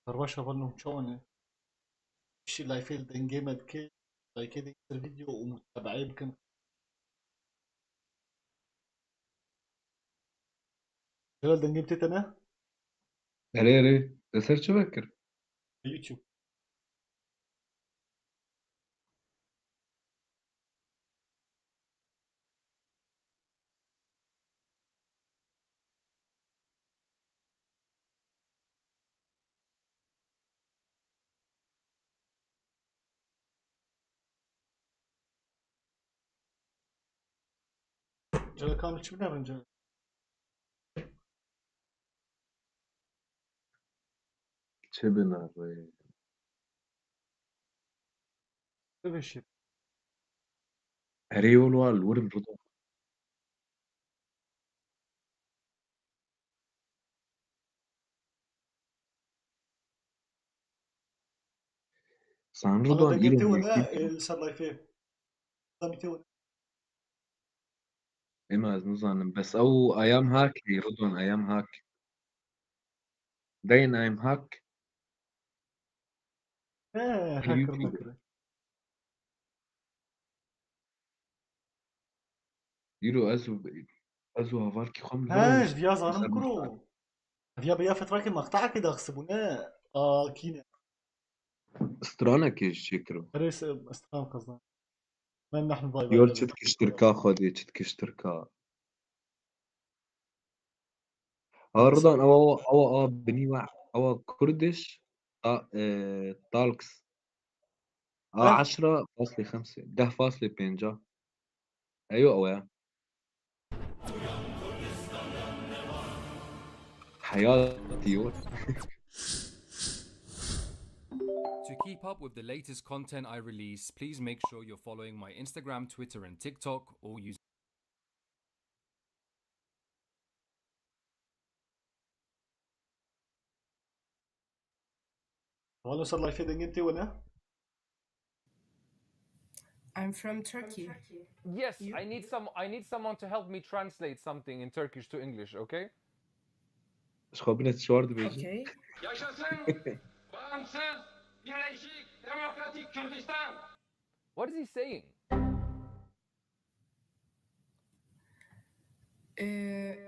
Karvaša vrnul شلون الشيء اللي يفيل دنجيمد كي لايك كده الفيديو ومتابعيه يمكن جلال دنجيم انا أري ريسيرش بكر. في يوتيوب جلال كامل شو بنعمل جلال شبنا كيف الشيء أري والوال ورم رضا سان والله رضوان دنجيم إيرو انا ميكيتو. صار لايفين دنجيم إما نظن بس أو أيام هاك رضوان أيام هاك داين أيام هاك ايه هاكر اليوتيوب مكر يرو أزو هافاركي خم هاش لوش ديا بس زانم كرو ديا بيا فترة كي مقطع كده خسبونا كينا استرانا كيش شكرو ريس استقام قصدنا ما نحن باي باي يول جلال تشتك اشتركا خودي تشتك اشتركا رضوان أو بني أو كردش تالكس ايه 10.5 10.5 أيوة أويا حياتي To keep up with the latest content I release, please make sure you're following my Instagram, Twitter, and TikTok, or use والله صار لايفين دنجيم وانا I'm from Turkey. Yes, You? I need someone to help me translate something in Turkish to English, okay? Schobnet short beijo. Okay. Yaşasın bağımsız, birleşik, demokratik Kürdistan. What is he saying?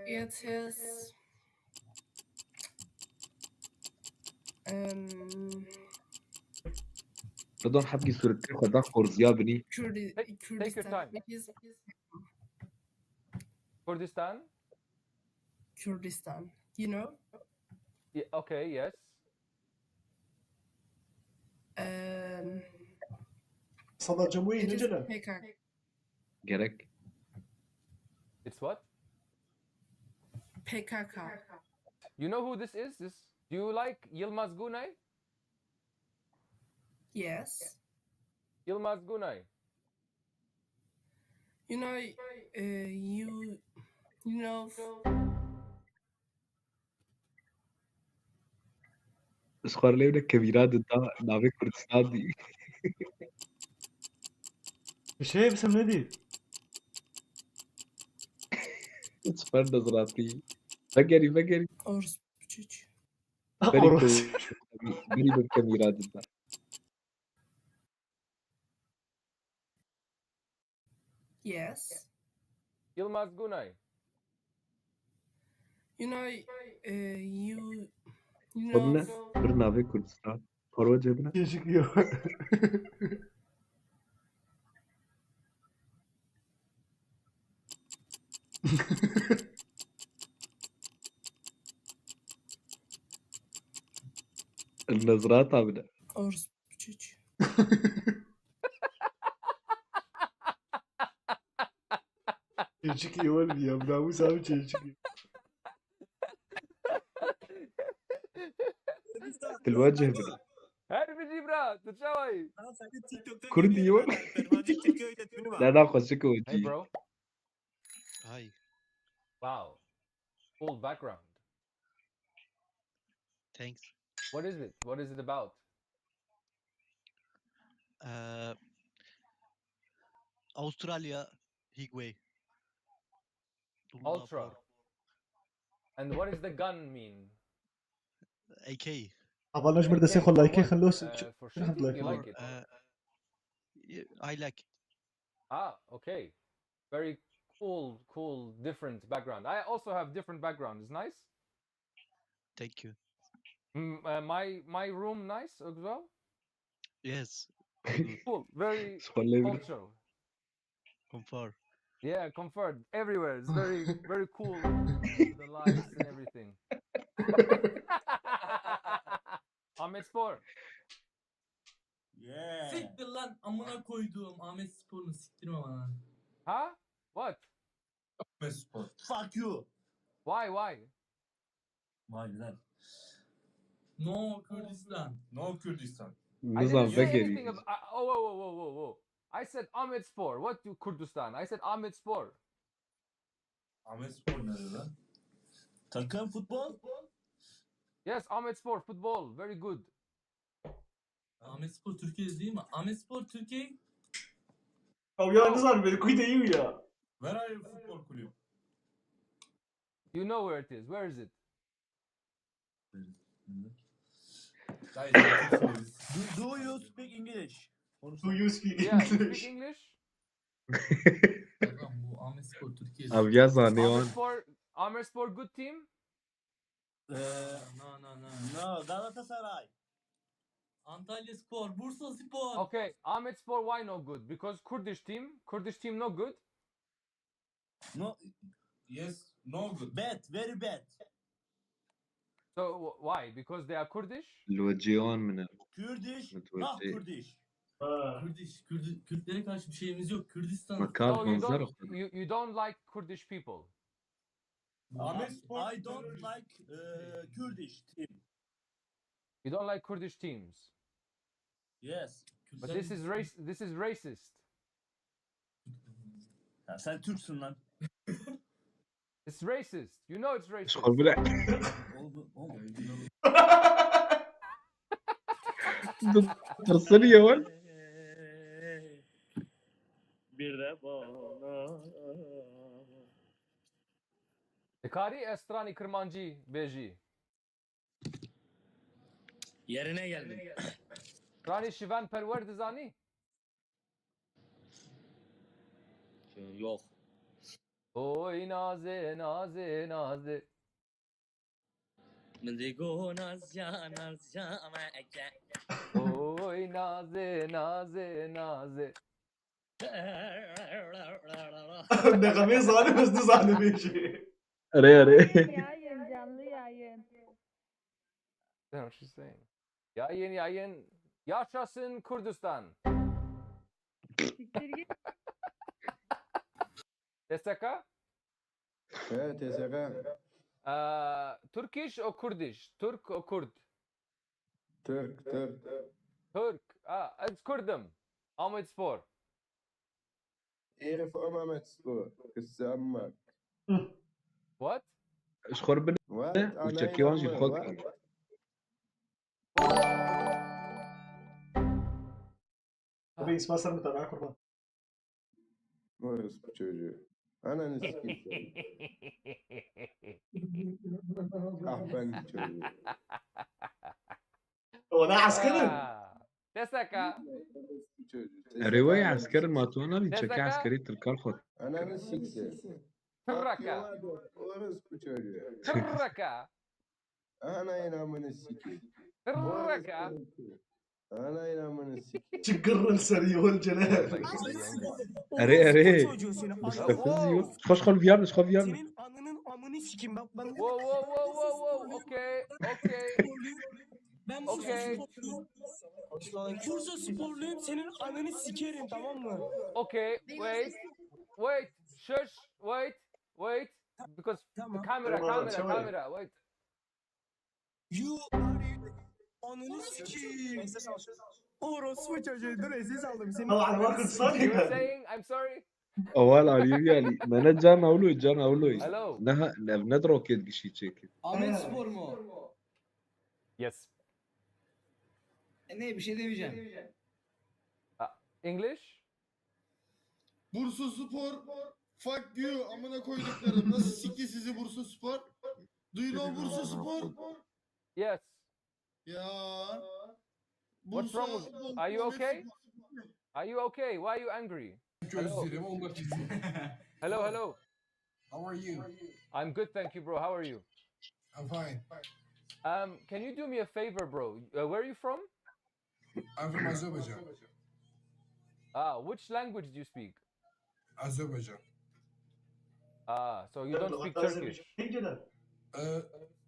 It is رضوان حبقي صورتك خدها خورز يا بني. Take your time. It is Kurdistan? Kurdistan. You know? Yeah, okay, yes. صدى جموي It is نجلا PKK. Gerek. It's what? PKK. You know who this is? Do you like Yilmaz Gunay? Yes. Yilmaz Gunay. You know, you know. اسخر لي بدك كبيرات داوي كردستان دي. مش هي باسم نادي اسفر نظراتي. فقري Orası çocuğu. بريكو أوروس بري بالكاميرات دا. Yes. Yilmaz Gunay. You know, you know. خدنا برنامج كردستان. خروج جبنا. يشكيو النظرات عبنا. Orası çocuğu. يشكي ولدي يا ابن سامي يشكي الوجه بنا. Harbi Cibra, تشاوي. كردي يوم. لا ناخذ شكو Hey وجي. bro. Hi, Wow. Cool background. thanks. What is it? What is it about? Australia, Higway. Ultra. And what does the gun mean? AK. طبعا نجم بدي ياخذ لايكين خلوه For شنو حط shooting, you لايك؟ like it. I like. Ah, okay. Very cool, different background. I also have different background. It's nice. Thank you. My room nice as well. Yes. Cool, very Scroll'e bir. cultural. Comfort. Yeah, comfort everywhere. It's very cool. The lights and everything. Ahmet Spor. Siktir lan amına koyduğum Ahmet Spor'unu siktirme bana. Huh? What? Ahmet Spor. Fuck you. Why? Vay güzel. No Kürdistan. No Kürdistan. I Nizam didn't say Begeri. anything about. Whoa. I said Ahmet Spor. What do Kurdistan? I said Ahmet Spor. Ahmet Spor nerede lan? Takım futbol. Yes, Ahmet Spor football. Very good. Ahmet Spor Türkiye'de değil mi? Ahmet Spor Türkiye. او يا نزار بالكويت يا Where are you futbol kulüp? You know where it is. Where is it? Guys, do you speak English? Do you speak Yeah, you speak English? English? Tamam bu Ahmet Spor Türkiye'de. Abi yaz ne Ahmet Spor good team? No. No Galatasaray. Antalya Spor, Bursa Spor. Okay, Ahmet Spor why no good? Because Kurdish team no good. No. Yes, no good. Bad, very bad. So why? Because they are Kurdish? الوجيون من Kürdiş, متوجه. nah Kürdiş. آه. Kürtlere karşı bir şeyimiz yok. Kürdistan. مكان So you منظره don't like Kurdish people. Ahmet Spor. I don't like Kurdish team. You don't like Kurdish teams. Yes. But this is racist. Ya sen Türksün lan. It's racist. You know it's racist. اشغل بلا ترسل يا ولد Bir de bana. Kari Estrani Kırmancı Beji. Yerine geldin. Rani Şivan Perver Dizani. Yok. Oy naze naze naze. Mendigo nazya nazya meke. Oy naze naze naze. النغمة ظالم بس دي ظالم شيء Yayın, canlı yayın. That's what she's saying. Yayın. Yaşasın Kurdistan. Siktir git. Deseka? Evet, TSK. Turkish or Kurdish? Türk or Kurd? Türk. Türk. It's Kurdum. Ahmet Spor. Erif Ahmet Spor. Kıssanmak. What? اشغل بلا What? وشكيوان جي خوك ابي اسمها صار متابعة قربان Orası bu çocuğu. Ananı sikeyim. Kahpen çocuğu. وانا عسكري Deseka. Bu çocuğu. رواية عسكري الماتونا بيتشكي عسكري تلقى الخط Ananı sikeyim. Tırraka. Orası bu çocuğu. Tırraka. Ana inamını sikeyim. Tırraka. Ana inamını sikeyim. تقر السري والجلال اري مستفز خش فيان Senin anının amını sikim bak ben. Whoa. Okay. Ben Okey. Bursa sporluyum senin ananı sikerim tamam mı? Okay. Wait. Shush. Wait. Because the Tamam. camera. Wait. You ananı sikeyim. Orospu çocuğu dur esas aldım senin. طبعا ما كنت You were صادق saying I'm sorry. اول علي يعني ما انا جان اولو Hello. نها ندرو كيد قشي تشيكي Ahmet Spor mu? Yes. Ne bir şey demeyeceğim. English? Bursa Spor. Fuck you. Amına koyduklarım. Nasıl sikti sizi Bursa Spor? Do you know Bursa Spor? Yes. Ya. What's wrong with you? Are you okay? Are you okay? Why are you angry? Hello. Hello, hello. How are you? I'm good, thank you, bro. How are you? I'm fine. Can you do me a favor, bro? Where are you from? I'm from Azerbaijan. Which language do you speak? Azerbaijan. So you don't speak Turkish.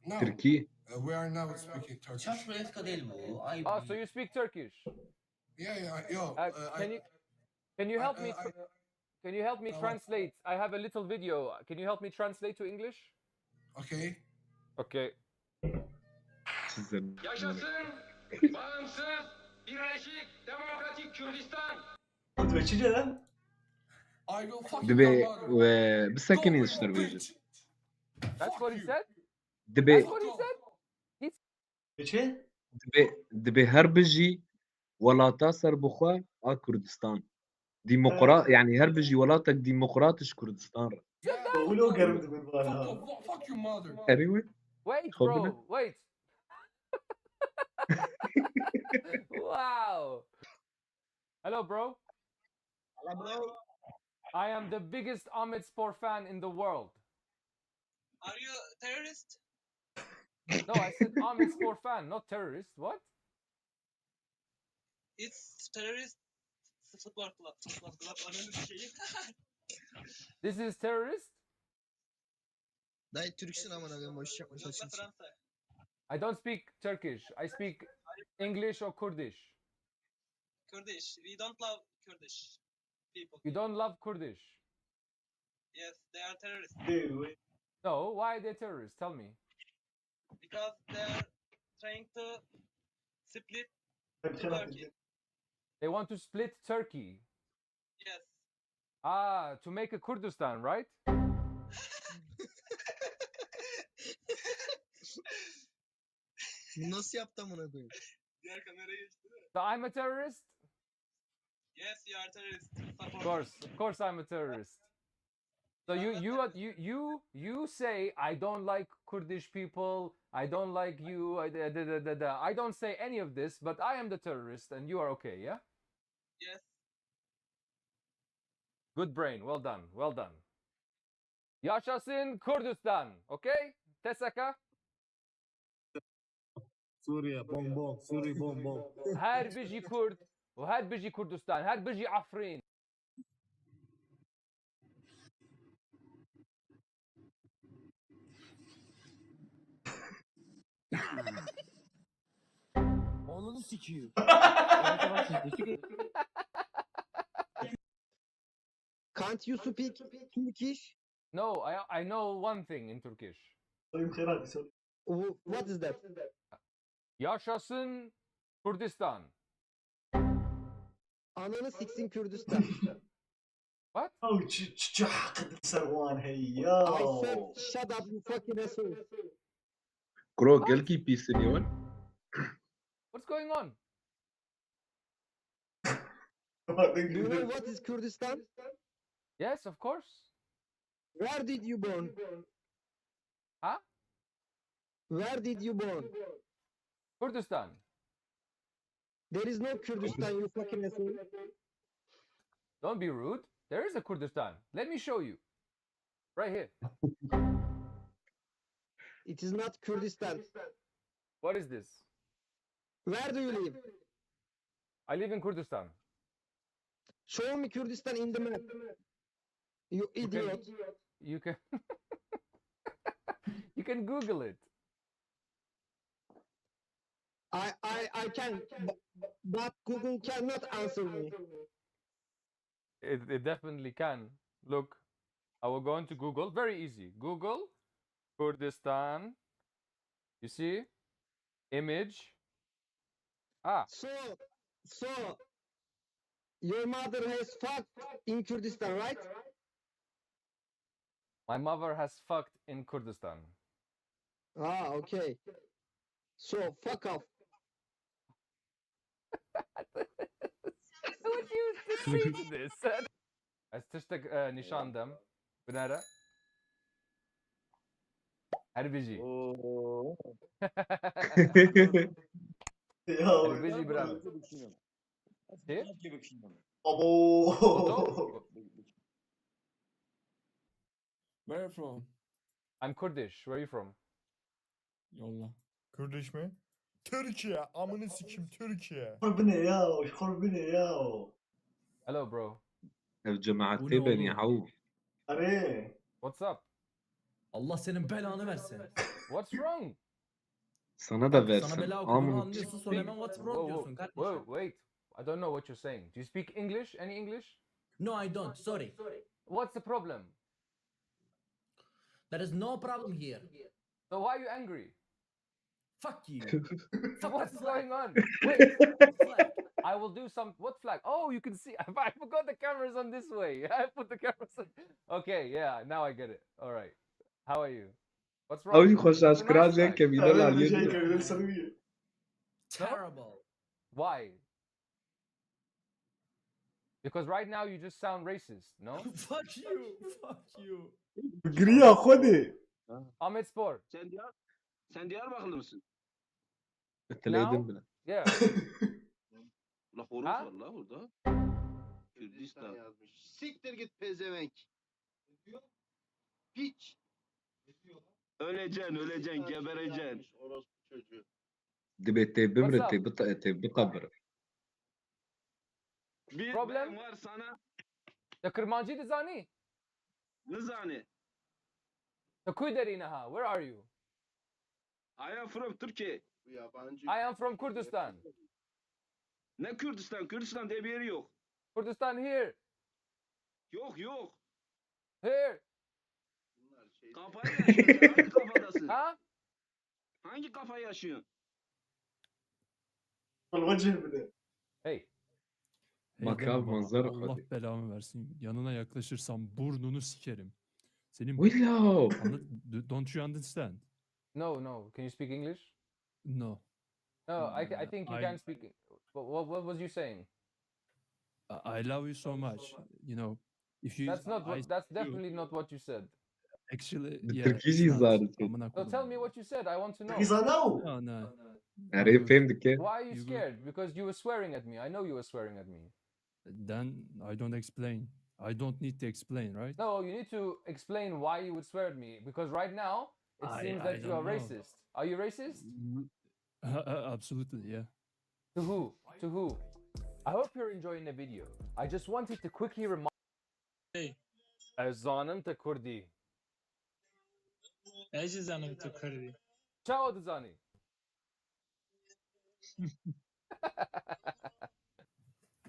No. تركي. We are now speaking Turkish. So you speak Turkish. Yeah. Yo. Can you help me? Can you help me translate? I have a little video. Can you help me translate to English? Okay. Okay. Yaşasın bağımsız, birleşik, demokratik Kürdistan. Türkçe lan. I will fuck دبي وبسكن يشتر بيجي. That's what he said? دبي That's what he said? Türkçe? دبي هربجي ولا تاسر بخوا كردستان. يعني هربجي ولاتك ديمقراطش كردستان. ولو قربت من بالها. Fuck your mother. Anyway. Wait, bro. Wait. Wow. Hello, bro. Hello, bro. I am the biggest Ahmet Spor fan in the world. Are you a terrorist? No, I said Ahmet Spor fan, not terrorist. What? It's terrorist football club. Football club. Ananı şeyi. This is terrorist? Dayı Türksün amına koyayım boş yapma saçını. I don't speak Turkish. I speak English or Kurdish. Kurdish. We don't love Kurdish people. You don't love Kurdish? Yes, they are terrorists. No, why are they terrorists? Tell me. Because they are trying to split Turkey. They want to split Turkey. Yes. To make a Kurdistan, right? Nasıl yaptı amına koyayım? Diğer kameraya geçti mi? So I'm a terrorist? Yes, you are terrorist. Of course I'm a terrorist. So you say I don't like Kurdish people, I don't like you, I don't say any of this, but I am the terrorist and you are okay, yeah? Yes. Good brain, well done, well done. Yaşasın Kurdistan, okay? Tesaka? Suriye bom Suriye bom. Her biji Kurd وهر بيجي كردستان هر بيجي عفرين. Oğlunu sikiyor. Can't you speak Turkish? No, I know one thing in Turkish. What is that? Yaşasın Kurdistan. Ananı siksin Kürdistan. What? Oh, Sarwan, hey, yo. I said, shut up, you fucking asshole. Bro, quel qui pisse Leon? What's going on? Do you know what is Kurdistan? Yes, of course. Where did you born? Huh? Where did you born? Kurdistan. There is no Kurdistan, you fucking asshole. Don't be rude. There is a Kurdistan. Let me show you. Right here. It is not Kurdistan. What is this? Where do you live? I live in Kurdistan. Show me Kurdistan in the map. You idiot. You can you can Google it. I can, but Google cannot answer me. It definitely can. Look, I will go into Google. Very easy. Google Kurdistan. You see? Image. So your mother has fucked in Kurdistan, right? My mother has fucked in Kurdistan. Okay. So fuck off. Would you see this? استشتك نشان دم بنارة هربجي Ya الفيجي برام ايه abo. Toto? Where are you from? I'm Kurdish. Where are you from? Yolla. Kurdiş mi? Türkiye. Amını sikim Türkiye. خربنا ياو ايش خربنا ياو. Hello bro. الجماعة Bu ne بني oğlum? عوف. اري. What's up? Allah senin belanı versin. What's wrong? Sana da Bak versin. sana bela okuduğumu Amını anlıyorsun sonra hemen what's wrong diyorsun kardeşim. Whoa, wait. I don't know what you're saying. Do you speak English? Any English? No I don't. Sorry. What's the problem? There is no problem here. So why are you angry? Fuck you. What's going on? Flag. I will do some. What flag? Oh, you can see. I forgot the cameras on this way. I put the cameras on. Okay, yeah, now I get it. All right. How are you? What's wrong? أو يخش It's a nice أسكراز flag. كبيرة اري على شيء اليد. كذا نسويه. Terrible. Why? Because right now you just sound racist, no? Fuck you. Fuck you. قريه خدي. Ahmet Spor. Sen Diyarbakırlı mısın? التلاقيدن بلا. Yeah. La horoz Ha? var la burada. Kürdistan yazmış. Siktir git pezevenk. Piç. Öleceksin, gebereceksin. Orospu çocuğu. دبي بمر What's up? بقبر. Bir Problem? ben var sana. The Kırmancı Dizani. Nizani. The Kuyderinaha. Where are you? I am from Turkey. Yabancı. I am from Kurdistan. Ne Kürdistan? Kürdistan diye bir yeri yok. Kurdistan here. Yok. Here. Kafayı yaşıyorsun. Hangi kafadasın? Ha? Hangi kafayı yaşıyorsun? الوجه بده. Hey. Makam manzara Allah خدي. belamı versin. Yanına yaklaşırsam burnunu sikerim. Senin ويلو. Don't you understand? No. Can you speak English? No. No, I think you can speak. What was you saying? I love you so much. You know, if you That's not. I That's see you, definitely not what you said. actually yeah. بالتركيزي it's not. الظاهر. Amına So koyayım tell me ya. what you said. I want to know. إذا نو. No. عريب فهمتك كيف؟ Why are you You go- scared? Because you were swearing at me. I know you were swearing at me. Then I don't explain. I don't need to explain, right? No, you need to explain why you would swear at me. Because right now it seems I that you are don't know. racist. Are you racist? Absolutely, yeah. To who? To who? I hope you're enjoying the video. I just wanted to quickly remind. Hey. Ezanım te Kurdi. ايش زانم تكردي؟ Ciao Dizani.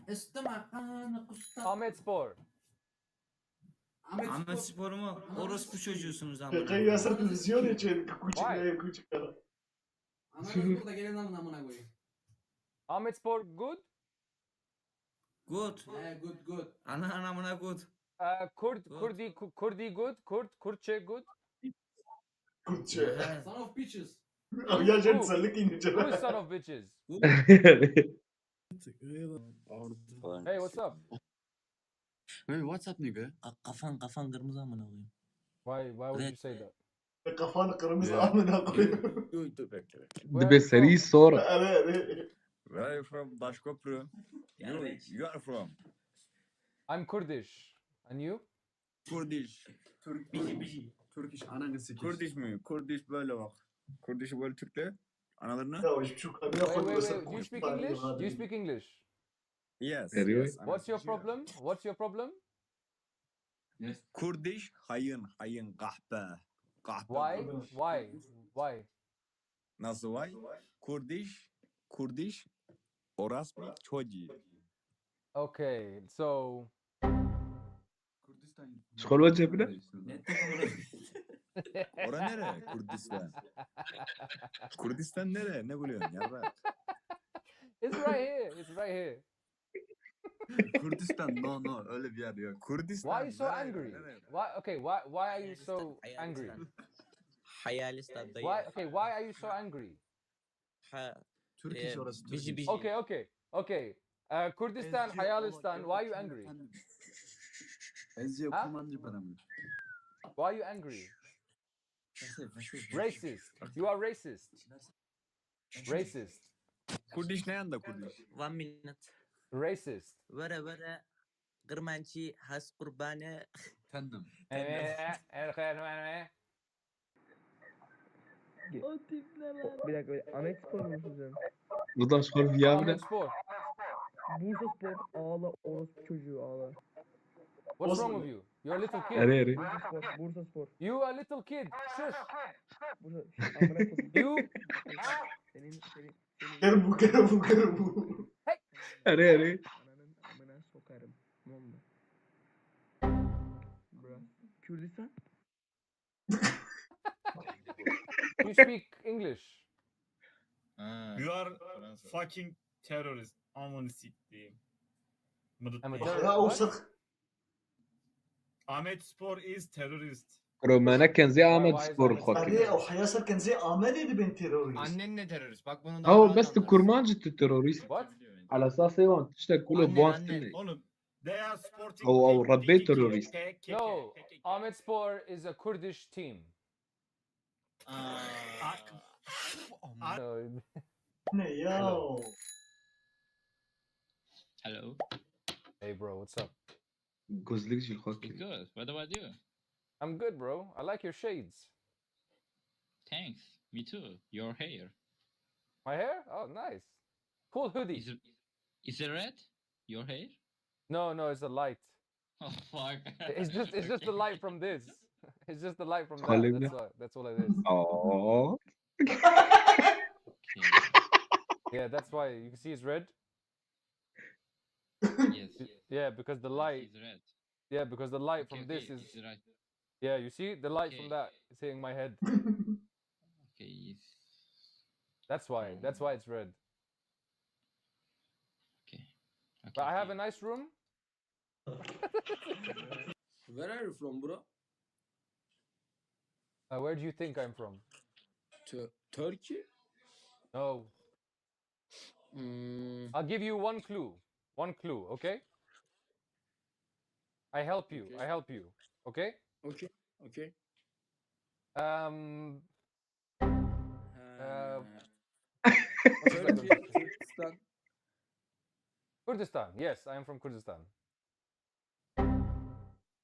استمع انا قصة. Ahmet Spor. Ahmet Spor mu? Orospu çocuğusunuz قياس التلفزيون يجي كوتشي Why? كوتشي كذا. Ananız burada gelin alın amına koyayım. Ahmet Spor good. Good. Good. Ana amına good. Kurdi good. Kurtçe good. كوتشي. Son of bitches. أو يا جد سلكيني Who is جد. son of bitches? Hey, what's up? Hey, what's up nigga? Kafan kırmızı amına koyayım. Why would you say that? كفان قرمز آمن أقول. Dur bekle. دبي سري صورة. Where are you from? Başköprü. You are from? I'm Kurdish. And you? Kurdiş. Turkish ananı sikir. Kurdiş mi? Kurdiş böyle bak. Kurdiş'i böyle Türkler. Analarına. لا وش بشوف أنا Wait, أخذ بس Do you speak English? Do you speak English? Yes. Anyway. Yes. What's your problem? What's your problem? Kurdiş hayın kahpe. Why? Why? Nasıl vay? Kurdiş orospu çocuğu. Okay, so شغل وجه بلا. Ora nere? Kurdistan. Kurdistan nere? Ne biliyorsun yarrak? it's right here. It's right here. Kurdistan no öyle bir yer yok. Kurdistan. Why are you so nereye? angry? Nereye? Why are you so angry? Hayalistan dayı. Why are you so angry? Türkiye orası. Bizi. Okay. Kurdistan, Hayalistan, why are you angry? Eziyor Ha? kumancı paramı. Why are you angry? Racist. You are racist. Racist. Kurdiş ne yanda Kurdiş? 1 minute. Racist. Vere Kırmançı has kurbanı. Tendim. O tip ne lan? Bir dakika. Ahmet Spor musun sen? Buradan skor viable. Ahmet Spor. Bursa Spor. Ağla. Orospu çocuğu ağla. What's wrong with you? You're a little kid. Arı. Bursa Spor. Bursa Spor. You a little kid. Shush. Bursa. Amına koydum. You. Senin. Kere bu. Arı. Ananın amına sokarım. Tamam mı? Bro. Kürdistan? You speak English. You are fucking terrorist. Amanı siktiğim. I'm a Ya terrorist. What? olsak. Ahmet Spor is terrorist. رومانا كان زي عمد Why is سبور Ahmet Spor خاطر Hani o hayasa kan zey ameli ben terörist. Annen ne terörist? Bak bunu هو rahat بس anlarsın. الكرمانجي التروريست What? على اساس ايوه تشتغل كله Annen, بوان annen. سنة Oğlum. They are sporting. او ربي PKK. تروريست No. Ahmet Spor is a Kurdish team. No. Ne ya? Hello. Hey bro, what's up? جوزلك جي الخاطر Good. What about you? I'm good, bro. I like your shades. Thanks. Me too. Your hair. My hair? Oh, nice. Cool hoodie. Is it red? Your hair? No, it's a light. Oh fuck. It's just the light from this. It's just the light from that. خلينا. That's all it is. اه Yeah, that's why you can see it's red. Yes. Yeah, because the light. It's red. Yeah, because the light from Okay, this is. it's right. Yeah, you see the light from Okay. that is hitting my head. Okay. It's... That's why. That's why it's red. Okay. But I have a nice room. Where are you from bro? Where do you think I'm from? Turkey? No. Hmm. I'll give you one clue. One clue, okay? I help you. Okay. I help you. Okay? Okay. Okay. Um. Turkey, Kurdistan. Kurdistan. Yes, I am from Kurdistan.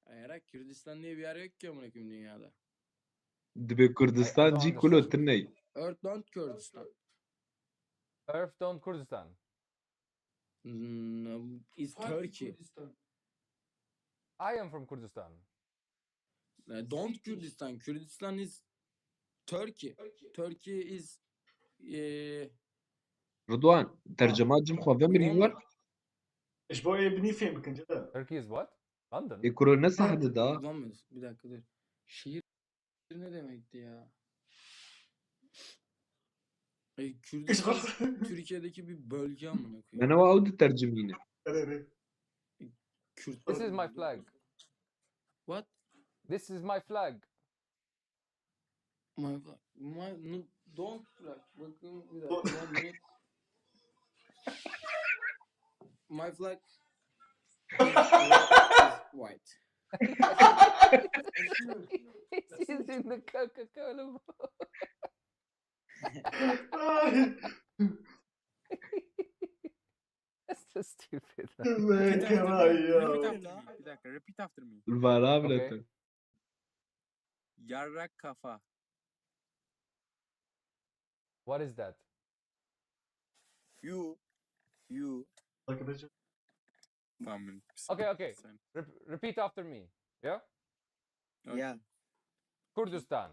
Eğer Kürdistan diye bir yer yok ki amına koyayım dünyada. دبي كردستان جي كله تني Earth don't Kürdistan. Earth don't Kurdistan. Is Turkey. I am from Kurdistan. Don't Kürdistan. Kürdistan is Turkey. Turkey is رضوان ترجمات جم خواه مريور ايش بو ابني فين كنت جدا. Turkey is what? London. يكرو الناس حد دا Ulan bir dakika dur. Şehir ne demekti ya? Kürdistan Türkiye'deki bir bölge amına koyayım. انا واود الترجمين This is my flag. What? This is my flag. My flag. No, don't flag. Bakın bir dakika. One minute. My flag is white. He's using the Coca-Cola. That's so stupid. Ne kadar ya. Bir dakika. Repeat after me. الفرابلة Yarrak kafa. What is that? You. Arkadaşım. One minute. Okay. Repeat after me. Yeah? Yeah. Kurdistan.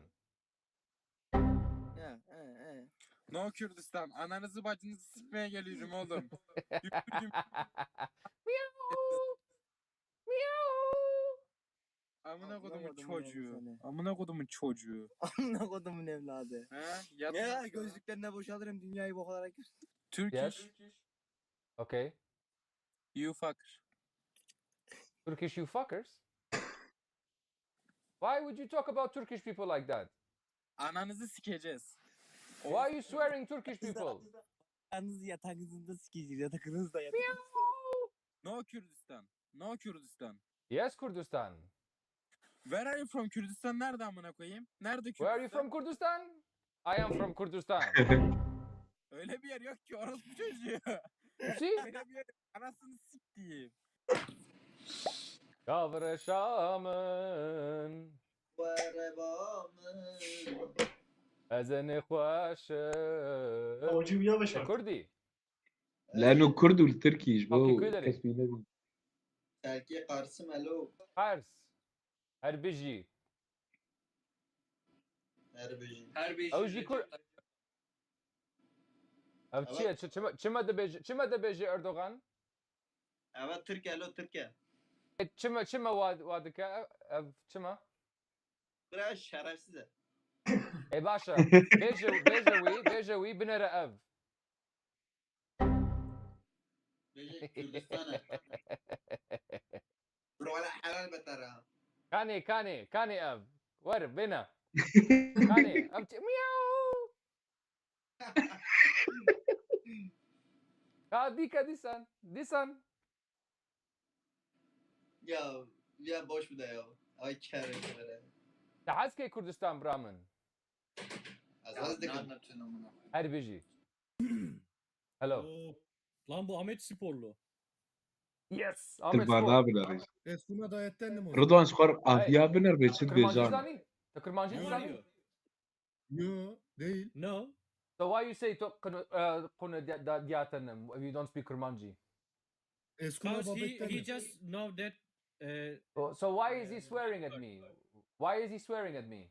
No Kürdistan. Ananızı bacınızı sıkmaya geliyorum oğlum. Amına kodumun çocuğu. Amına kodumun çocuğu. Amına kodumun evladı. He? Ya gözlüklerine boşalırım dünyayı bok olarak. Turkish. Yes. Okay. You fucker. Turkish you fuckers? Why would you talk about Turkish people like that? Ananızı sikeceğiz. Why are you swearing Turkish people? Yalnız yatağınızda sikeceğiz. Yatakınızda yatak. No Kürdistan. No Kürdistan. Yes, Kurdistan. Where are you from? Kürdistan nerede amına koyayım? Nerede Kürdistan? Where are you from, Kurdistan? I am from Kurdistan. Öyle bir yer yok ki orospu çocuğu. See? Öyle bir yer anasını siktiğim. Kavrışamın ezeni خواشم موجود يا باشا كردي لانه الكرد والتركي يشبهوا كولري. كاسبين Terki Karsı Melo. حارس هربجي Herbeji. او جي كر او چیه چما دبیجی اردوغان Evet Türkiye lo Türkiye. چما وادك او چما Biraz şerefsiz. ای باشا بيجوي بنرى اف Beji Kürdistan'a. Bro valla helal beter ha. كاني اف ور بنا كاني اف مياو ديكا ديسان Ya boş bir de ya. Ay kere. تحسكي كردستان برامن Az da هربجي هلو Lan bu Ahmet Sporlu. يس تربانا بناريز Esuna dayetten mi? رضوان سخر افيا بنر بيتشد بيجان كرمانجي تكرمانجي Yo, زاني yo. Yo değil. No. So why you say كنا دياتن if you don't speak Kurmanji? Eskuna Because babetten he mi? just know that So why is he swearing at me? Why is he swearing at me?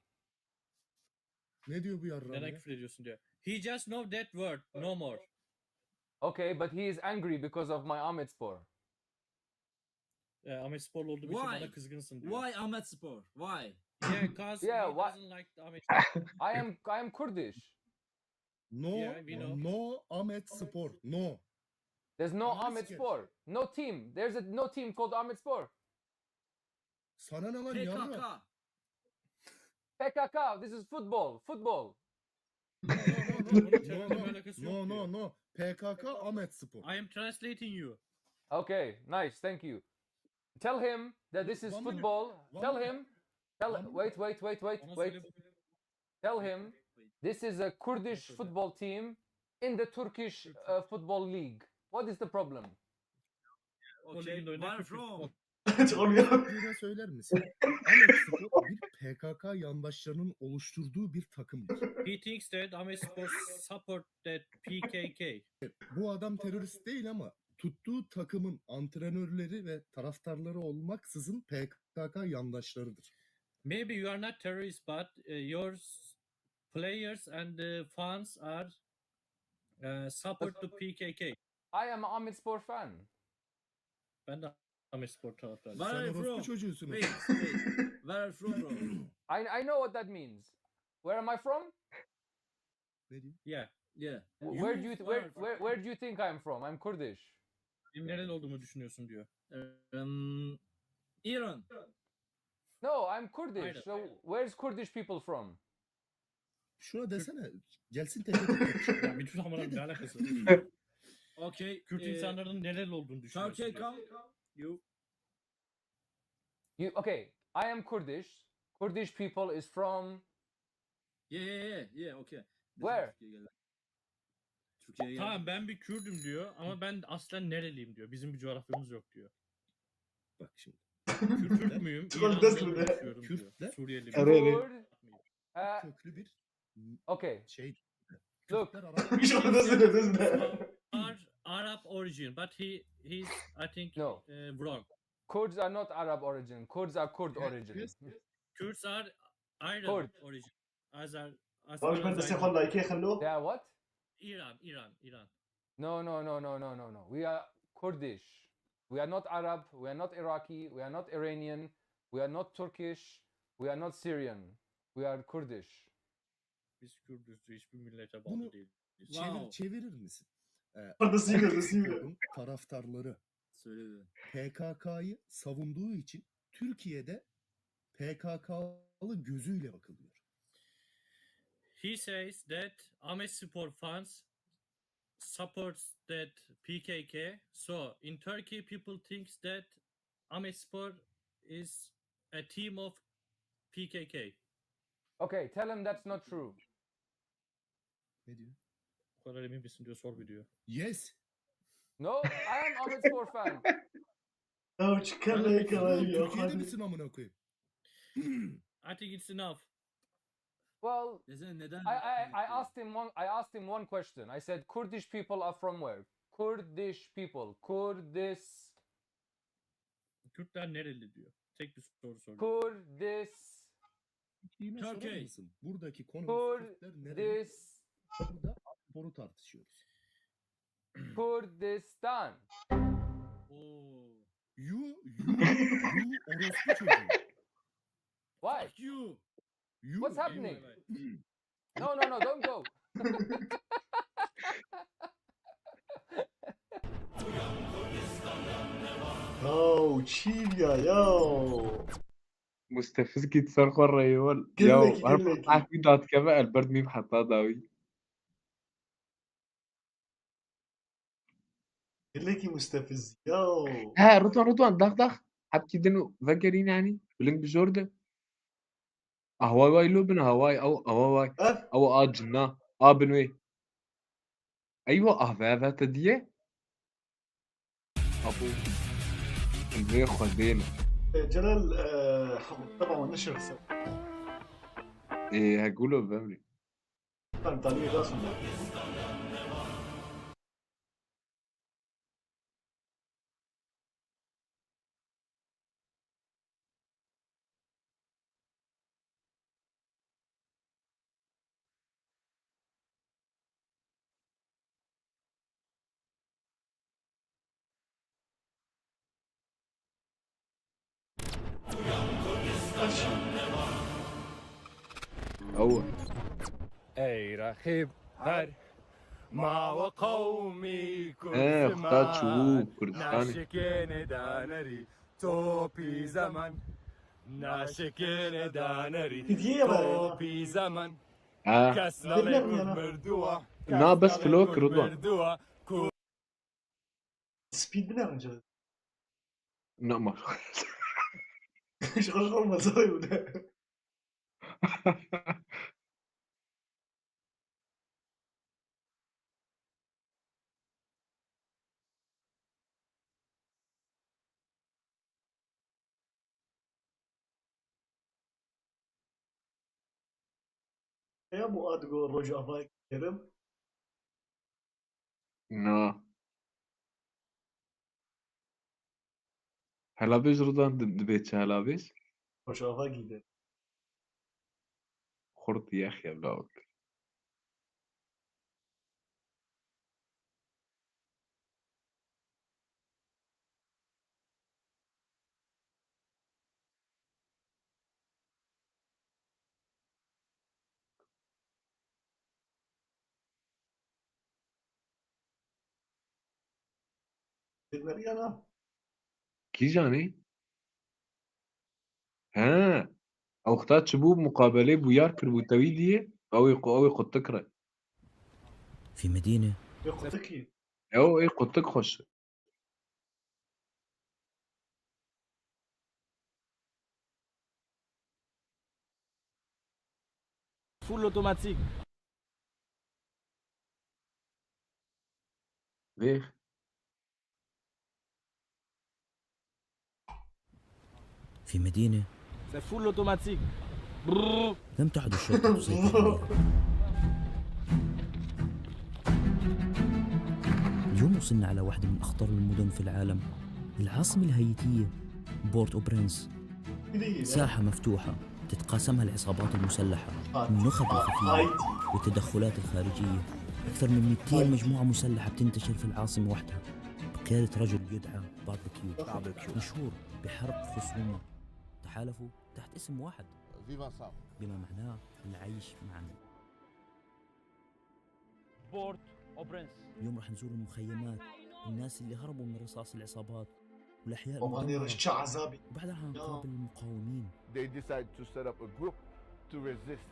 Ne diyor bu yarram neden ya? küfür ediyorsun diyor. He just know that word, no more. Okay, but he is angry because of my Ahmet Spor. Ahmet Sporlu olduğum için Why? bana kızgınsın diyor. Why Ahmet Spor? Why? Yeah, because Yeah, he why- doesn't like the Ahmet I am Kurdish. No, Yeah, we know. no Ahmet Spor. No. There's no Ananı Ahmet sikeyim. Spor. No team. There's no team called Ahmet Spor. Sana ne lan yarram? PKK. PKK. This is football. Football. Bunun terörle No, alakası no, yok no, diyor. no. PKK Ahmet Spor. I am translating you. Okay, nice. Thank you. Tell him that this is One minute. football. One Tell minute. him. Tell One wait. Ona Wait. söyle. Tell him this is a Kurdish football team in the Turkish football league. What is the problem? O Okay, ligin oynayan where Türk from? oluyor. Yine söyler misin? Ahmet Spor bir PKK yandaşlarının oluşturduğu bir takımdır. He thinks that Ahmet Spor support that PKK. Bu adam terörist değil ama tuttuğu takımın antrenörleri ve taraftarları olmaksızın PKK yandaşlarıdır. Maybe you are not terrorist, but your players and fans are support to PKK. I am a Ahmet Spor fan. Ben de Ahmet Spor taraftarıyım. Where are Sen you orospu from? çocuğusun. Wait. Where are you from, bro? I know what that means. Where am I from? Ne diyeyim? Yeah. Yeah. Where do you where do you think I'm from? I'm Kurdish. Benim nereli olduğumu düşünüyorsun diyor. Iran. No, I'm Kurdish. Aynen. So where's Kurdish people from? Şuna desene. Gelsin tek tek. Ya bir dur amına ne alakası var? Okay. Kürt insanların nereli olduğunu düşünüyorsun. Turkey diyor. come. You. Okay, I am Kurdish. Kurdish people is from Yeah. Okay. Where? Türkiye'ye geldi. Tamam ben bir Kürdüm diyor ama ben aslen nereliyim diyor. Bizim bir coğrafyamız yok diyor. Bak şimdi. Kürt müyüm? Çok İran'da nasıl be? yaşıyorum diyor. Kürtler- Suriyeli Kara- miyim? Köklü bir okay. şey. Look. Kürtler Arap. Bir şey oldu. Arab origin, but he's I think No. wrong. Kurds are not Arab origin. Kurds are Kurd origin. yes. Kurds are Iran Kurd. origin. As باش far ما as I تسيخ know. والله كي خلوه They are what? Iran. No. We are Kurdish. We are not Arab. We are not Iraqi. We are not Iranian. We are not Turkish. We are not Syrian. We are Kurdish. Biz Kürdüz diyor. Hiçbir millete Bunu- bağlı değil. Wow. Çevirir misin? Nasıl yiyor, Ahmet nasıl yiyor? Spor'un taraftarları Söyle. PKK'yı savunduğu için Türkiye'de PKK'lı gözüyle bakılıyor. He says that Ahmet Spor fans supports that PKK. So in Turkey, people thinks that Ahmet Spor is a team of PKK. Okay, tell him that's not true. Ne diyor? kadar emin misin diyor, sor bir diyor. Yes. No, I am Ahmetspor fan. Ya çıkarmaya kadar yok. Türkiye'de Hadi. misin amına koyayım? I think it's enough. Well, Neden? I asked him one question. I said, Kurdish people are from where? Kurdish people. Kurdis. Kürtler nereli diyor. Tek bir soru soruyor. Kurdis. Kime sorar Turkey. mısın? Buradaki konumuz Kürtler nerede? Kurdis. Burada boru tartışıyoruz. Kurdistan. Oo. You orospu çocuğu. Why? You. You. What's happening? You. No, don't go. Yo chill yo. مستفز كي تصرخوا الريول قل يو لك- قل لك. معك فيديوهات كمان البرد مين حطها داوي ليكي مستفز يو. ها رضوان دغ حبكي دنو ذكرين يعني بلينك بجوردن هواي واي لوبن هواي او هواي او جنا بنوي ايوه فا تديه ابو البي خدينا جلال طبعا نشر سوا. ايه هقوله بمري كان طريق راسه. اول ای رخیب هر ما و قومی اختار شو كردستاني ناشکن دانری توپی زمان ناشکن دانری توپی زمان کس نلیکود مردوه نا بس فلوك رضوان مردوه سبيد بنا رجل. لا ما شغل مزاي ولا. يا ابو ادغو رجع فايك كرم. نا هلا بيش رضوان دبيت هلا بيش رجع فايك خرط يا اخي بلاوك انا كي جاني ها او اختار شبوب مقابله بويار كربوتاويديه او قطكره في مدينة يقطكي او اي قطك خش فول اوتوماتيك ليه في مدينة فول اوتوماتيك لم تعد الشرطة تسيطر عليها. اليوم وصلنا على واحدة من أخطر المدن في العالم، العاصمة الهايتية بورت أو برنس. ساحة مفتوحة تتقاسمها العصابات المسلحة، النخب الخفية والتدخلات الخارجية. أكثر من 200 مجموعة مسلحة بتنتشر في العاصمة وحدها بقيادة رجل يدعى باربيكيو، مشهور بحرق خصومه. تحالفوا تحت اسم واحد بما معناه العيش معا. بورت او برنس. اليوم راح نزور المخيمات، الناس اللي هربوا من رصاص العصابات والأحياء وماني المدمرة، رشع عذابي. وبعدها هنقابل المقاومين. They decide to set up a group to resist.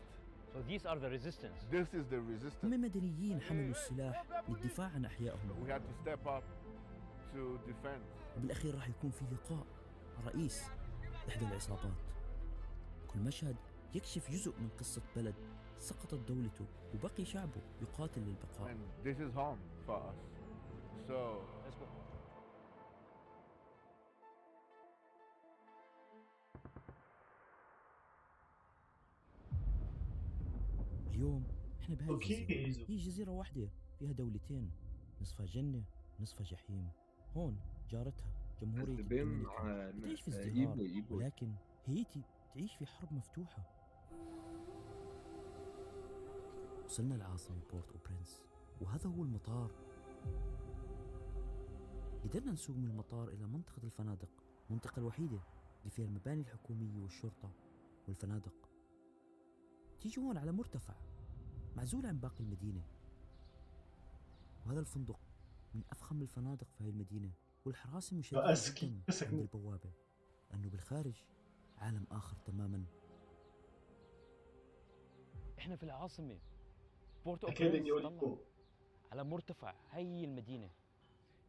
So these are the resistance. This is the resistance. هم مدنيين حملوا السلاح للدفاع عن أحيائهم. We had to step up to defend. وبالأخير راح يكون في لقاء رئيس إحدى العصابات. كل مشهد يكشف جزء من قصة بلد سقطت دولته وبقي شعبه يقاتل للبقاء. And this is home for us. So Let's go. اليوم احنا بهاي اوكي الجزيرة، هي جزيرة واحدة فيها دولتين، نصفها جنة نصفها جحيم. هون جارتها جمهورية الدومينيكان تعيش في ازدهار، ولكن هايتي تعيش في حرب مفتوحة. وصلنا العاصمة بورت أو برنس، وهذا هو المطار. قدرنا نسوق من المطار إلى منطقة الفنادق، المنطقة الوحيدة اللي فيها المباني الحكومية والشرطة والفنادق. تيجي هون على مرتفع معزول عن باقي المدينة، وهذا الفندق من أفخم الفنادق في هاي المدينة، والحراسة مشددة جدا عند البوابة، لأنه بالخارج عالم آخر تماما. احنا في العاصمة بورت أو برنس، على مرتفع هاي المدينة،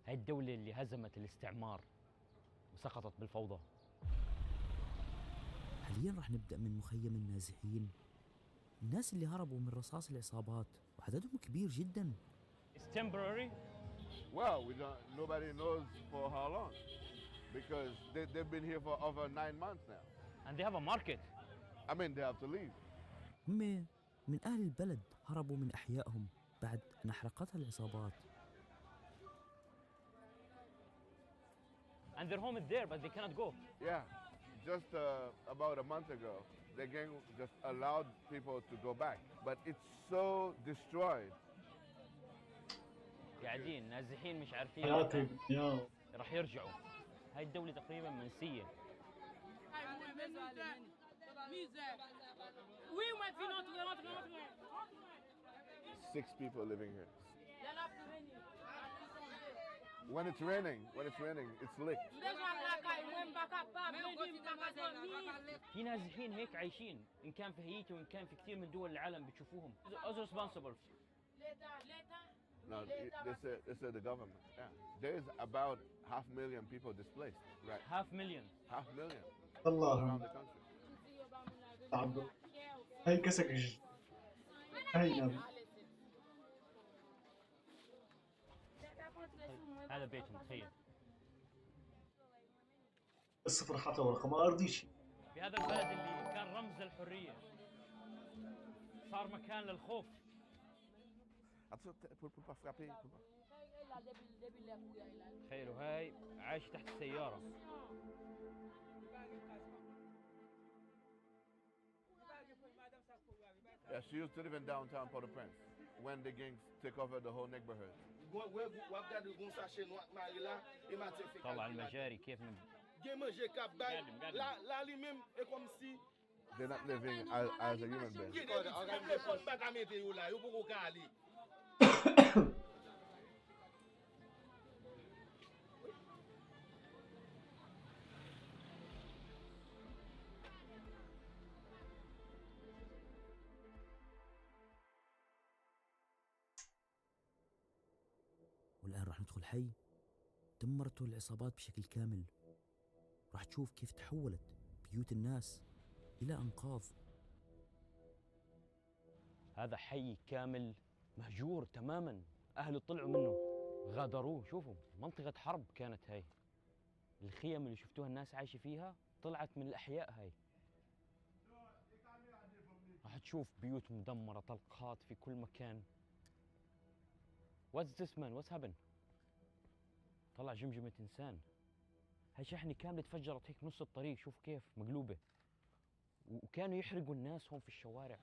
هاي الدولة اللي هزمت الاستعمار وسقطت بالفوضى. حاليا راح نبدأ من مخيم النازحين، الناس اللي هربوا من رصاص العصابات وعددهم كبير جدا. It's temporary. well, nobody knows for how long because they've been here for over 9 months now. And they have a market. I mean, they have to leave. هم من أهل البلد هربوا من أحيائهم بعد أن أحرقتها العصابات. And their home is there, but they cannot go. Yeah, just about a month ago, the gang just allowed people to go back, but it's so destroyed. قاعدين نازحين مش عارفين راح يرجعوا. هاي الدولة تقريبا منسية. 6 people living here. When it's raining, it's licked. في نازحين هيك عايشين، إن كان في هايتي وإن كان في كثير من دول العالم بتشوفوهم. Us responsible. No, they say the government. Yeah, there's about 500,000 people displaced, right? 500,000. 500,000. الله. Around the country. هاي كسكج. هاي نعم. هذا بيتهم تخيل. الصفر حتى ورقة ما أرضيش. في هذا البلد اللي كان رمز للحرية صار مكان للخوف. تخيلوا هاي عايش تحت السيارة. Yeah, she used to live in downtown Port-au-Prince when the gangs took over the whole neighborhood. طلع المجاري كيف من They're not living as a human being. والآن راح ندخل حي دمرته العصابات بشكل كامل. راح تشوف كيف تحولت بيوت الناس إلى أنقاض. هذا حي كامل مهجور تماما، أهله طلعوا منه غادروه. شوفوا منطقة حرب كانت هاي. الخيم اللي شفتوها الناس عايشة فيها طلعت من الأحياء هاي. راح تشوف بيوت مدمرة، طلقات في كل مكان. What's this man? What's happened? طلع جمجمة إنسان. هاي شحنة كاملة تفجرت هيك بنص الطريق، شوف كيف مقلوبة. وكانوا يحرقوا الناس هون في الشوارع.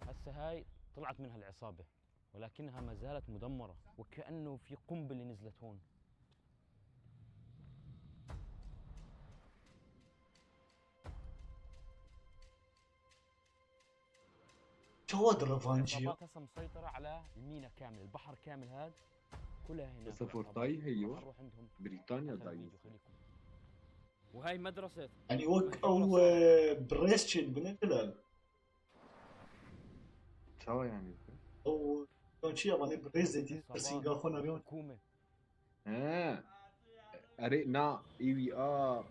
هسه هاي طلعت منها العصابة، ولكنها ما زالت مدمرة، وكأنه في قنبلة نزلت هون. شو هذا الرفانجي؟ العصابات هسه مسيطرة على المينا كامل، البحر كامل هذا كلها هناك. سفرتاي هيو بريطانيا دايما. وهاي مدرسة يعني وك أو بريستشن بنتلال. شو يعني؟ أو شيء أبغى بريزنتي سينغا خونا بيون. حكومة. أرينا إي وي آر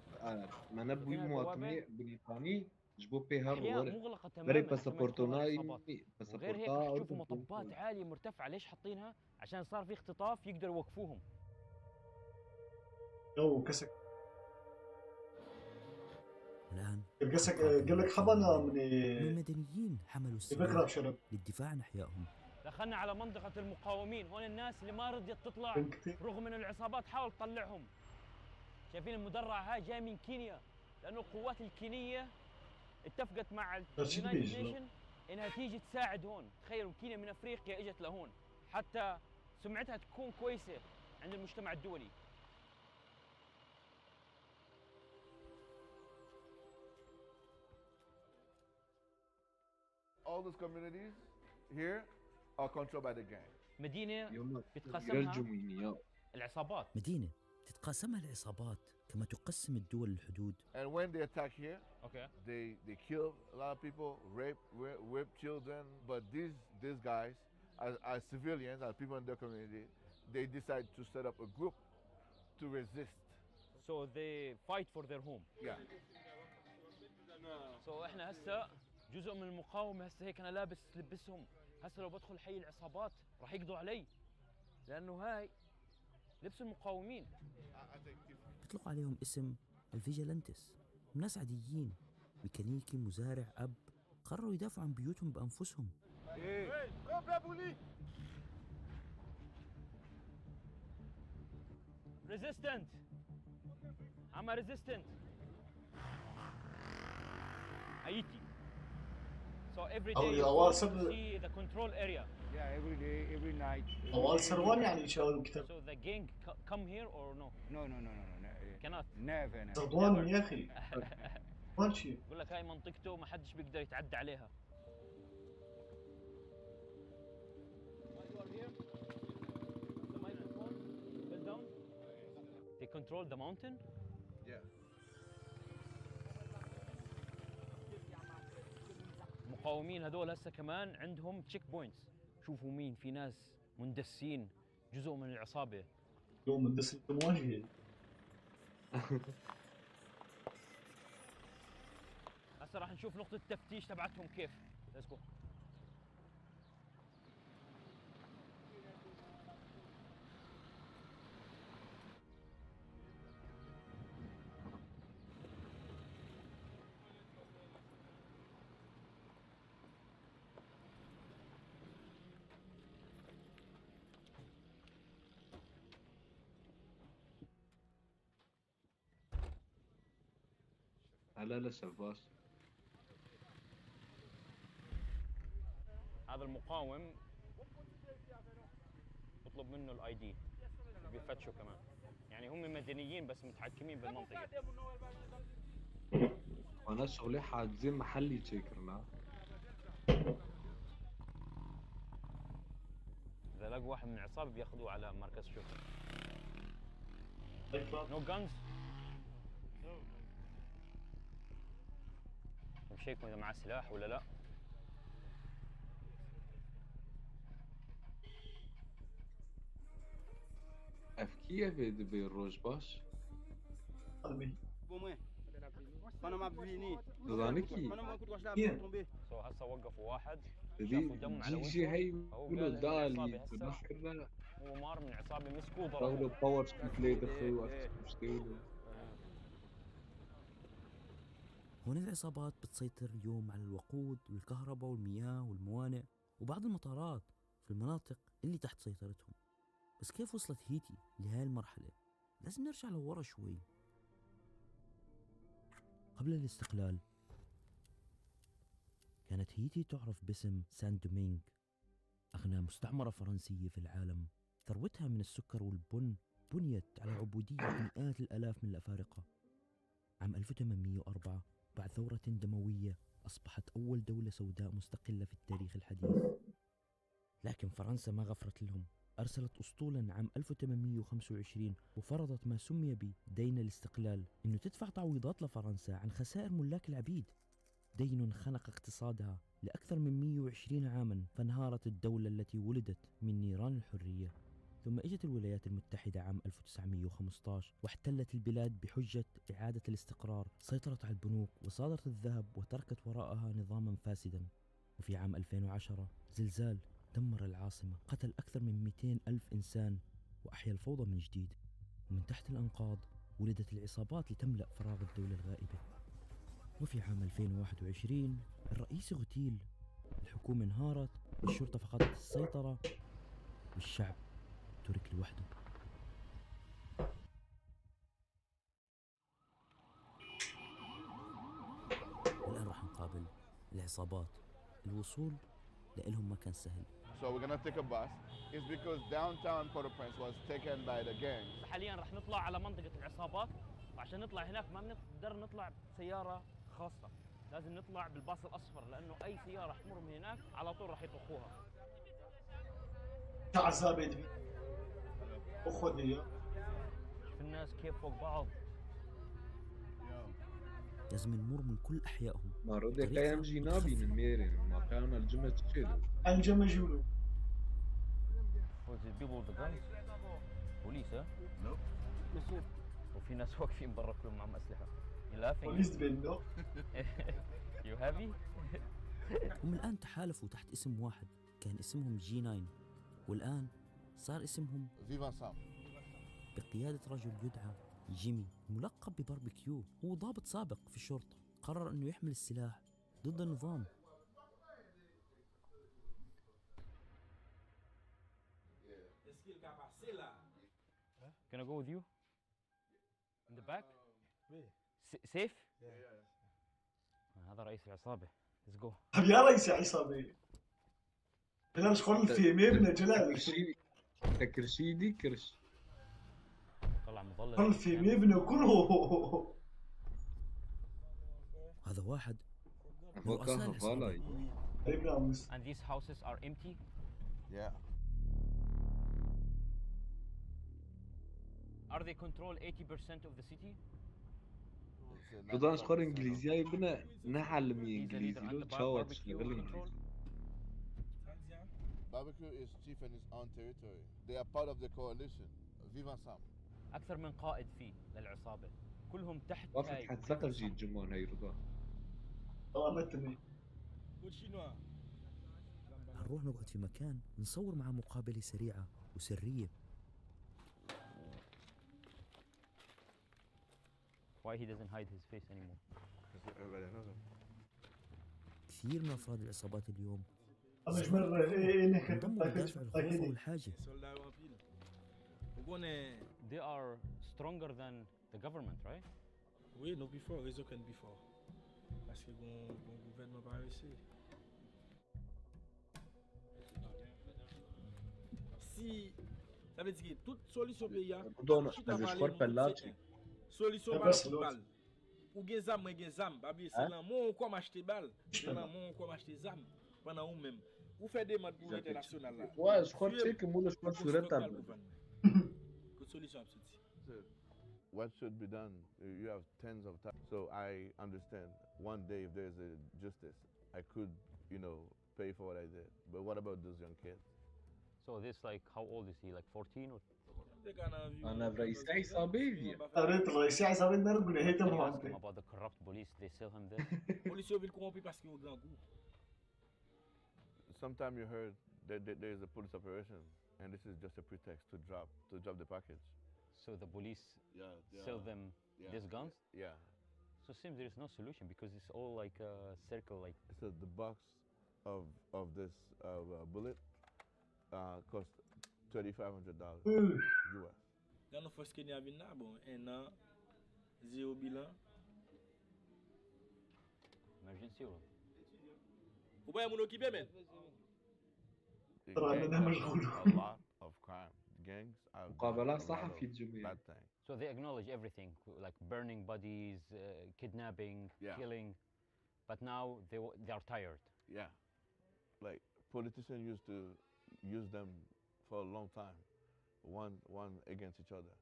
ما نبوي مواطني بريطاني جبو بيهر احياء ورق مغلقه بري تماما عشان ما يدخلون العصابات. باسبورتاي وغير هيك راح تشوفوا مطبات عاليه مرتفعه، ليش حاطينها؟ عشان صار في اختطاف يقدروا يوقفوهم. كسك الآن قسك قال لك حضنا من المدنيين حملوا بكره السلاح بشرب للدفاع عن أحيائهم. دخلنا على منطقه المقاومين، هون الناس اللي ما رضيت تطلع رغم انه العصابات حاول تطلعهم. شايفين المدرعه هاي جاي من كينيا، لانه القوات الكينيه اتفقت مع اليونايتد نيشن انها تيجي تساعد هون. تخيلوا كينيا من افريقيا اجت لهون حتى سمعتها تكون كويسه عند المجتمع الدولي. All these communities here are controlled by the gang. مدينه بتقسمها العصابات. مدينة تتقاسمها العصابات كما تقسم الدول الحدود. And when they attack here, okay, they kill a lot of people, rape children. But these guys, as civilians, as people in their community, they decide to set up a group to resist. So they fight for their home. Yeah. So احنا هسه جزء من المقاومة. هسه هيك انا لابس لبسهم. هسه لو بدخل حي العصابات راح يقضوا علي، لانه هاي لبس المقاومين. بيطلق عليهم اسم الفيجيلانتس، ناس عاديين، ميكانيكي، مزارع، أب، قرروا يدافعوا عن بيوتهم بأنفسهم. Resistant. I'm a resistant. Haiti. So every day you see the control area. Yeah, every day, every night. أول سروان يعني يشاوروا كتاب. So the gang come here or no? No. Cannot. Never. سردوان يا أخي. ماشي. بقول لك هاي منطقته ما حدش بيقدر يتعدى عليها. They control the mountain? Yeah. المقاومين هذول هسه كمان عندهم تشيك بوينتس. شوفوا مين، في ناس مندسين جزء من العصابة. يوم مندس المواجهة. هسه راح نشوف نقطة التفتيش تبعتهم كيف. Let's go. لا شباش. هذا المقاوم بطلب منه الاي دي، بيفتشوا كمان. يعني هم مدنيين بس متحكمين بالمنطقة. أنا شغلي حاجزين محلي تشيكرنا. إذا لقوا واحد من العصابة بياخذوه على مركز شرطة. No guns. بشيكوا إذا معاه سلاح ولا لا. أفكيه بالروج باش. ظنكي. سو هسه وقفوا واحد. دي جي هي ولو دالي بنحكي هو مار من عصابة مسكوه ضربوا باور سبلاي دخلوا وقت هون العصابات بتسيطر اليوم على الوقود والكهرباء والمياه والموانئ وبعض المطارات في المناطق اللي تحت سيطرتهم. بس كيف وصلت هيتي لهاي المرحلة؟ لازم نرجع لورا شوي. قبل الاستقلال كانت هيتي تعرف باسم سان دومينغ، أغنى مستعمرة فرنسية في العالم. ثروتها من السكر والبن بنيت على عبودية مئات الآلاف من الأفارقة. عام 1804 بعد ثورة دموية أصبحت أول دولة سوداء مستقلة في التاريخ الحديث. لكن فرنسا ما غفرت لهم، أرسلت أسطولا عام 1825 وفرضت ما سمي بدين الاستقلال، إنه تدفع تعويضات لفرنسا عن خسائر ملاك العبيد. دين خنق اقتصادها لأكثر من 120 عاما، فانهارت الدولة التي ولدت من نيران الحرية. ثم اجت الولايات المتحدة عام 1915 واحتلت البلاد بحجة إعادة الاستقرار، سيطرت على البنوك وصادرت الذهب وتركت وراءها نظاما فاسدا. وفي عام 2010 زلزال دمر العاصمة، قتل أكثر من 200 ألف إنسان وأحيا الفوضى من جديد. ومن تحت الأنقاض ولدت العصابات لتملأ فراغ الدولة الغائبة. وفي عام 2021 الرئيس اغتيل، الحكومة انهارت، الشرطة فقدت السيطرة، والشعب ترك لوحده. والآن راح نقابل العصابات. الوصول لإلهم ما كان سهل. So we're gonna take a bus. It's because downtown Port-au-Prince was taken by the gangs. حاليا رح نطلع على منطقة العصابات، وعشان نطلع هناك ما بنقدر نطلع بسيارة خاصة، لازم نطلع بالباص الأصفر لأنه أي سيارة تمر من هناك على طول رح يطخوها. عصابة دي أخذ هي. شوف الناس كيف فوق بعض. لازم نمر من كل أحيائهم. ما رودي كاين جنابي من ميرين ما كان الجمع تشيلو. الجمع جولو. What's the people with the guns? Police, huh? No. وفي ناس واقفين برا كلهم معهم أسلحة. You laughing? Police بينو. You happy? هم الآن تحالفوا تحت اسم واحد، كان اسمهم G9، والآن صار اسمهم Viva Sam. بقيادة رجل يدعى جيمي ملقب بباربيكيو. هو ضابط سابق في الشرطة، قرر أنه يحمل السلاح ضد النظام. Can I go with you? In the back? Safe? هذا رئيس العصابة. Let's go. يا رئيس العصابة. جلال شغل في مبنى جلال. كرشيدي كرش. طلع مظلل. شغل في مبنى كله. هذا واحد من فوق رؤساء العصابة. And these houses are empty? Yeah. Are they control 80% of the city? بدنا نشكر انجليزي بنا نعلم انجليزي لو تشاوت شغل انجليزي. Barbecue is chief in his own territory. They are part of the coalition. Viva Sam. أكثر من قائد فيه للعصابة، كلهم تحت وقفت حتسقف جي الجمهور هاي رضا. هنروح نقعد في مكان نصور مع مقابلة سريعة وسرية. Why he doesn't hide his face anymore? كثير من أفراد العصابات اليوم انضموا لدافع الخوف والحاجة. They are stronger than the government, right? Oui, non plus fort, réseau qu'un plus fort. Parce que le gouvernement va réussir. Si ça veut dire que toute solution pays a solution pas tout balle. Ou gen zam, moi gen zam, babi c'est là mon quoi m'acheter balle, c'est là mon quoi m'acheter zam pendant ou même. Ou fait des modes pour international là. Ouais, je crois que moi je crois sur table. Que solution absolue. What should be done? You have tens of times. So I understand. One day, if there's a justice, I could, pay for what I did. But what about those young kids? So this like, how old is he? Like 14 or? أنا رئيس عصابة. أريد رئيس عصابة نرجع هيدا Can you مهندس. ask him about the corrupt police? They sell him this. Policiers veulent corromper parce qu'ils ont grand goût. Sometime you heard that there is a police operation, and this is just a pretext to drop the package. So the police sell them these guns? Yeah. So it seems there is no solution because it's all like a circle, like. So the box of this bullet cost $3,500 US. Quand nous faisons ce qu'il y a là, bon, un an, zéro bilan. Emergency or? Vous voyez mon occupé, mais. A lot of crime. Gangs are مقابلة صحفي الجميع. bad thing. So they acknowledge everything, like burning bodies, kidnapping, killing, but now they are tired. Yeah. Like politicians used to use them for a long time, one against each other,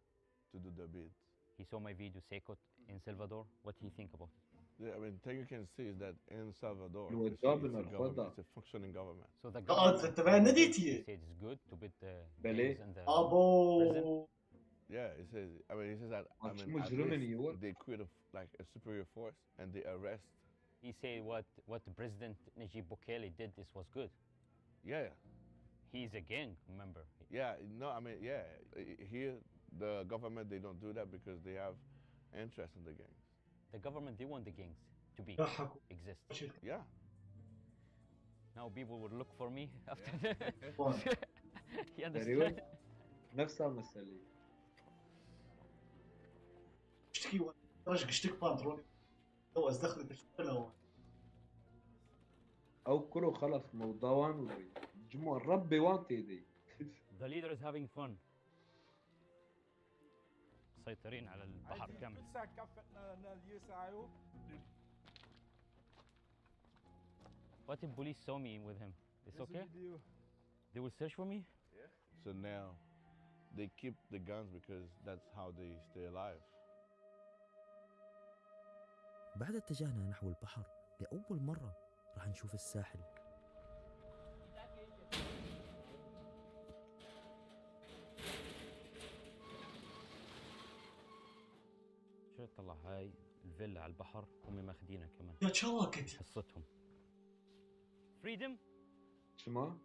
to do their bids. He saw my video, Seikot, in Salvador. What do you think about it? Yeah, I mean, thing you can see is that in Salvador, الوجاب it's a government, الخضع. it's a functioning government. So the اه government تبع they ناديتي said it's good to put the بلي gangs in the prison. ابو Yeah, it says. I mean, it says that. I ماتش mean, at مجرم least نيويورك. they create like a superior force and they arrest. He said what President Najib Bukele did, this was good. Yeah, He's a gang member. yeah. No, I mean, yeah. Here, the government they don't do that because they have interest in the gangs. The government, they want the gangs to be ضحكوا exist. Yeah. Now people will look for me after Yeah. that. You understand? تقريبا نفس المسألة. اشتكي درجة اشتك بانتروني لو ازدخل تشتغل أو كله خلص موضوعان وري جمع الرب وانتي دي. The leader is having fun. مسيطرين على البحر كامل. What if police saw me with him? It's okay? They will search for me? So now, they keep the guns because that's how they stay alive. بعد اتجهنا نحو البحر لأول مرة راح نشوف الساحل. شو طلع هاي الفيلا على البحر هم ماخدينها كمان. يا تشوكت حصتهم. Freedom. شما؟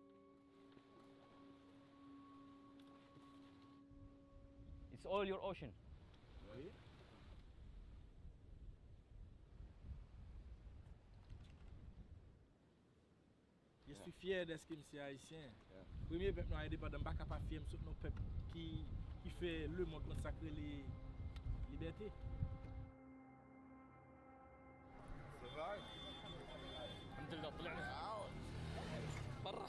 It's all your ocean. Je suis fier de ce que je haïtien. Premier peuple noir indépendant, pas capable de faire nos peuples qui fait le monde consacrer les libertés. الحمد لله طلعنا برا.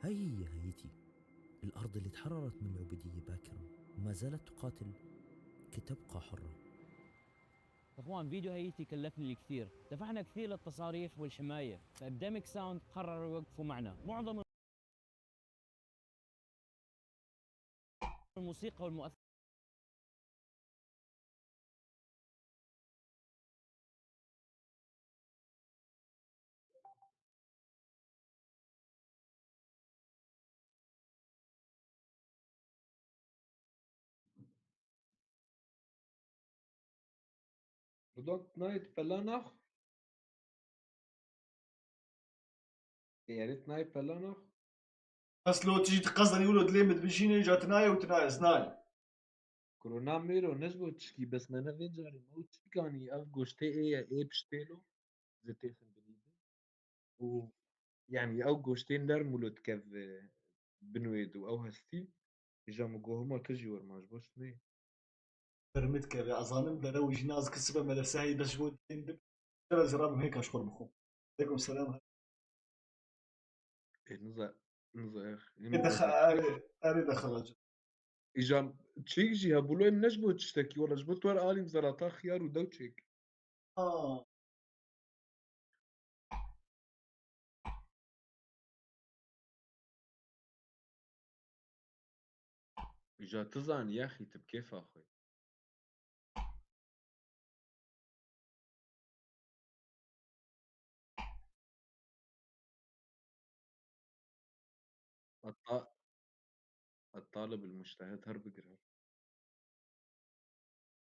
هاي هي هايتي، الأرض اللي تحررت من العبودية باكرا وما زالت تقاتل كي تبقى حرة. اخوان فيديو هايتي كلفني الكثير، دفعنا كثير للتصاريح والحمايه، فابديميك ساوند قرروا يوقفوا معنا. معظم الموسيقى والمؤثرات بدوك نايت بلانخ؟ يا ريت نايت بلانخ؟ بس لو تجي تقصدني يقولوا دليمت بجيني جات ناي وتناي سناي كورونا ميرو نسبة تشكي بس نانا فين جاري موت كاني أف جوشتي إيه بشتيلو زيتي سنبليدي و يعني أو جوشتين دار مولوت كاف بنويدو أو هستي جامو جوهما تجي ورماش بوش ني برمت كذا أظانم دلو جناز كسبة ملساهي بس جود تندب ترى زراب هيك أشكر بخو عليكم السلام نزا أخ أريد أخرج إجام تشيك جي هبولوين نجبو تشتكي ولا جبت ور آلي مزلاتا خيار ودو تشيك إجا تزعن يا أخي تبكيف أخوي الطالب المجتهد هرب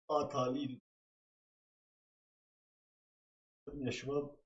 قرار طالين يا شباب